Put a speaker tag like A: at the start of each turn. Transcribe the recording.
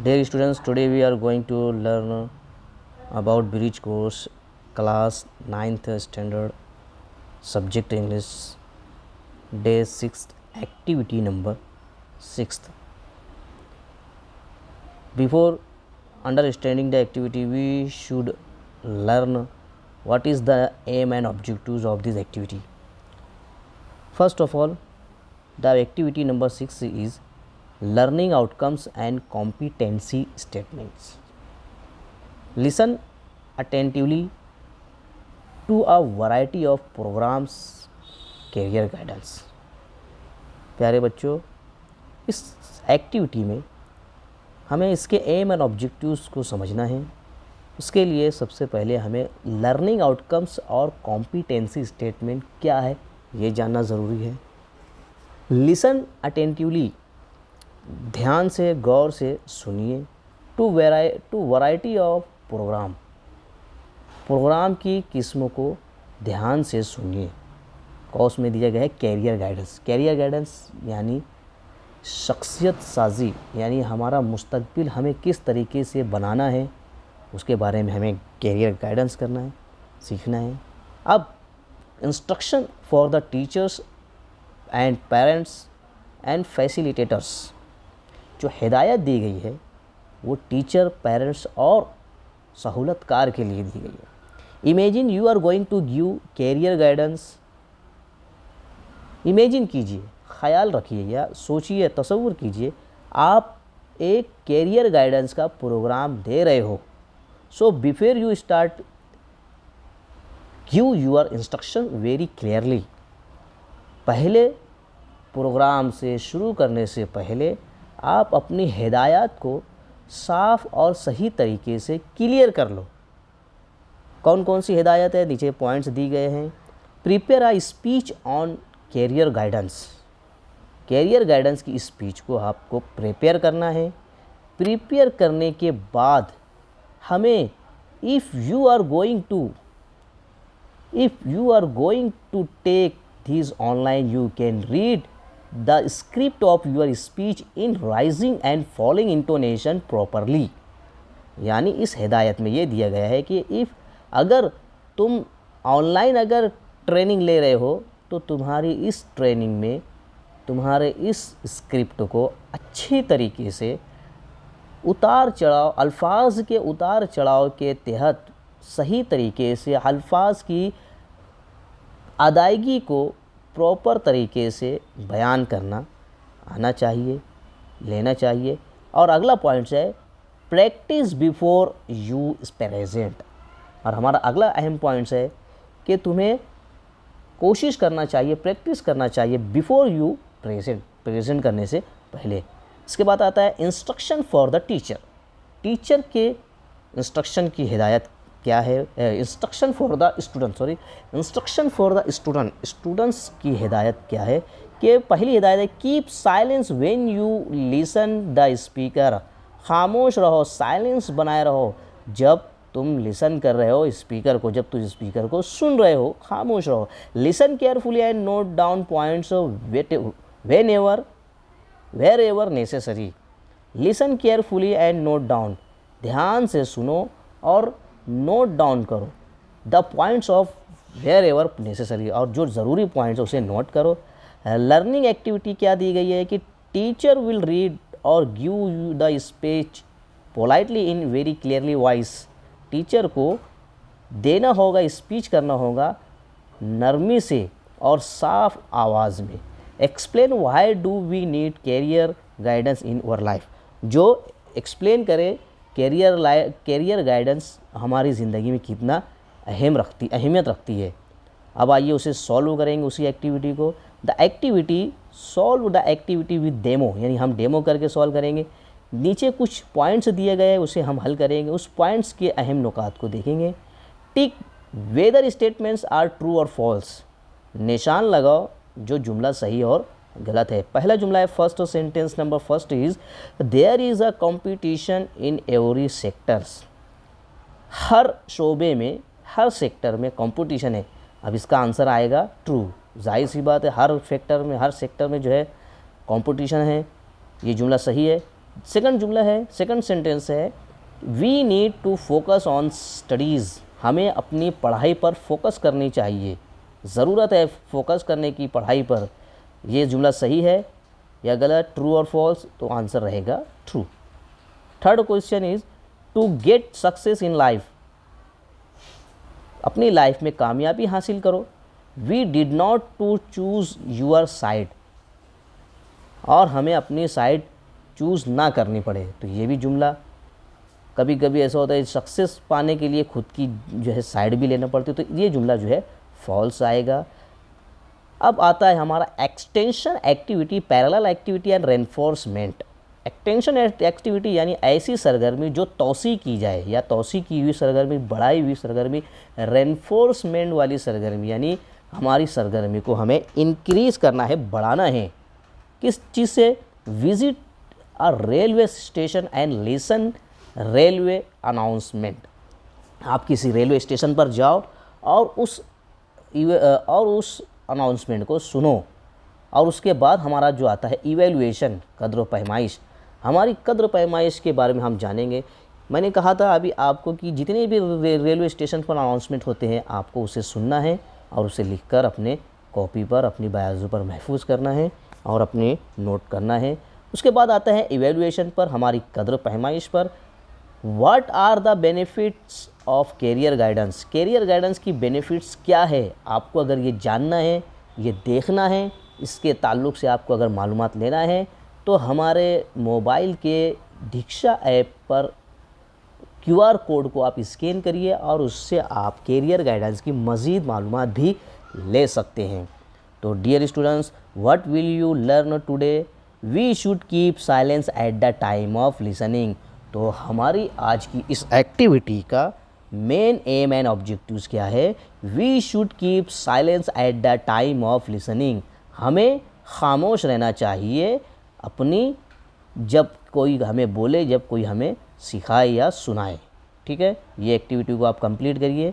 A: Dear students, today we are going to learn about bridge course class 9th standard subject English day 6th activity number 6th. Before understanding the activity, we should learn what is the aim and objectives of this activity. First of all, the activity number 6 is learning outcomes and competency statements. Listen attentively to a variety of programs career guidance. प्यारे बच्चों, इस activity में हमें इसके M and objectives को समझना है। उसके लिए सबसे पहले हमें लर्निंग आउटकम्स और कॉम्पिटेंसी स्टेटमेंट क्या है ये जानना ज़रूरी है। लिसन अटेंटिवली, ध्यान से गौर से सुनिए। टू वैरायटी ऑफ प्रोग्राम की किस्मों को ध्यान से सुनिए। कोर्स में दिया गया है कैरियर गाइडेंस यानी शख्सियत साजी, यानी हमारा मुस्तकबिल हमें किस तरीके से बनाना है उसके बारे में हमें कैरियर गाइडेंस करना है, सीखना है। अब instruction for the teachers and parents and facilitators, जो हिदायत दी गई है वो टीचर, पेरेंट्स और सहूलतकार के लिए दी गई है। Imagine you are going to give career guidance. Imagine कीजिए, ख्याल रखिए या सोचिए, तसव्वुर कीजिए आप एक कैरियर गाइडेंस का प्रोग्राम दे रहे हो। So before you start give your instruction very clearly. पहले प्रोग्राम से शुरू करने से पहले आप अपनी हिदायत को साफ और सही तरीके से क्लियर कर लो। कौन कौन सी हिदायत है, नीचे पॉइंट्स दी गए हैं। Prepare a speech on career guidance. Career guidance की स्पीच को आपको प्रिपेयर करना है। प्रिपेयर करने के बाद हमें if you are going to take this online, you can read the script of your speech in rising and following intonation properly. यानी इस हिदायत में ये दिया गया है कि अगर तुम ऑनलाइन अगर ट्रेनिंग ले रहे हो तो तुम्हारी इस ट्रेनिंग में तुम्हारे इस स्क्रिप्ट को अच्छी तरीके से अल्फाज के उतार चढ़ाव के तहत सही तरीके से अल्फाज की अदायगी को प्रॉपर तरीके से बयान करना आना चाहिए, लेना चाहिए। और अगला पॉइंट है प्रैक्टिस बिफोर यू प्रेजेंट। और हमारा अगला अहम पॉइंट्स है कि तुम्हें कोशिश करना चाहिए, प्रैक्टिस करना चाहिए बिफोर यू प्रेजेंट करने से पहले। इसके बाद आता है इंस्ट्रक्शन फॉर द टीचर के इंस्ट्रक्शन की हिदायत क्या है। इंस्ट्रक्शन फॉर द स्टूडेंट्स की हिदायत क्या है कि पहली हिदायत है keep silence when you listen the speaker. खामोश रहो, साइलेंस बनाए रहो जब तुम लिसन कर रहे हो स्पीकर को, जब तुम स्पीकर को सुन रहे हो खामोश रहो। Listen carefully and note down points wherever necessary. Listen carefully and note down, ध्यान से सुनो और नोट डाउन करो the points of wherever necessary, और जो ज़रूरी पॉइंट्स उसे नोट करो। लर्निंग एक्टिविटी क्या दी गई है कि टीचर विल रीड और give you the speech politely in very clearly voice. Teacher को देना होगा, स्पीच करना होगा नरमी से और साफ आवाज़ में। Explain why do we need career guidance in our life, जो एक्सप्लेन करे कैरियर गाइडेंस हमारी ज़िंदगी में कितना अहमियत रखती है। अब आइए उसे सॉल्व करेंगे उसी एक्टिविटी को। Solve the activity with demo, यानी हम डेमो करके सॉल्व करेंगे। नीचे कुछ पॉइंट्स दिए गए हैं उसे हम हल करेंगे, उस पॉइंट्स के अहम नुकात को देखेंगे। टिक वेदर स्टेटमेंट्स आर ट्रू और फॉल्स, निशान लगाओ जो जुमला सही और गलत है। पहला जुमला है first sentence number first is there is a competition in every sectors. हर शोबे में, हर सेक्टर में कंपटीशन है। अब इसका आंसर आएगा ट्रू। जाहिर सी बात है, हर सेक्टर में जो है कंपटीशन है, ये जुमला सही है। सेकंड जुमला है, सेकंड सेंटेंस है, we need to focus on studies, हमें अपनी पढ़ाई पर फोकस करनी चाहिए, ज़रूरत है फोकस करने की पढ़ाई पर। ये जुमला सही है या गलत, ट्रू और फॉल्स? तो आंसर रहेगा true. Third question is to get success in life, अपनी लाइफ में कामयाबी हासिल करो। We did not to choose your side, और हमें अपनी साइड चूज़ ना करनी पड़े। तो ये भी जुमला, कभी कभी ऐसा होता है सक्सेस पाने के लिए खुद की जो है साइड भी लेना पड़ती है, तो ये जुमला जो है फॉल्स आएगा। अब आता है हमारा extension activity, parallel activity and reinforcement. Extension activity यानी ऐसी सरगर्मी जो तौसी की जाए या तौसी की हुई सरगर्मी, बढ़ाई हुई सरगर्मी। रेनफोर्समेंट वाली सरगर्मी यानी हमारी सरगर्मी को हमें इंक्रीज़ करना है, बढ़ाना है। किस चीज़ से? Visit a railway station and listen railway announcement. आप किसी रेलवे स्टेशन पर जाओ और उस अनाउंसमेंट को सुनो। और उसके बाद हमारा जो आता है इवैल्यूएशन, कद्र पैमाइश, हमारी कद्र पैमाइश के बारे में हम जानेंगे। मैंने कहा था अभी आपको कि जितने भी रेलवे स्टेशन पर अनाउंसमेंट होते हैं आपको उसे सुनना है और उसे लिखकर अपने कॉपी पर, अपनी बाजू पर महफूज करना है और अपने नोट करना है। उसके बाद आता है इवैल्यूएशन पर, हमारी कद्र पैमाइश पर। What are the benefits of career guidance, career guidance की बेनिफिट्स क्या है? आपको अगर ये जानना है, ये देखना है, इसके ताल्लुक़ से आपको अगर मालूमात लेना है तो हमारे मोबाइल के दीक्षा ऐप पर QR कोड को आप स्कैन करिए और उससे आप कैरियर गाइडेंस की मज़ीद मालूमात भी ले सकते हैं। तो dear students, what will you learn today? We should keep silence at the time of listening. तो हमारी आज की इस एक्टिविटी का मेन एम एंड ऑब्जेक्टिव्स क्या है? We should keep silence at the time of listening, हमें खामोश रहना चाहिए अपनी, जब कोई हमें बोले, जब कोई हमें सिखाए या सुनाए। ठीक है, ये एक्टिविटी को आप कंप्लीट करिए।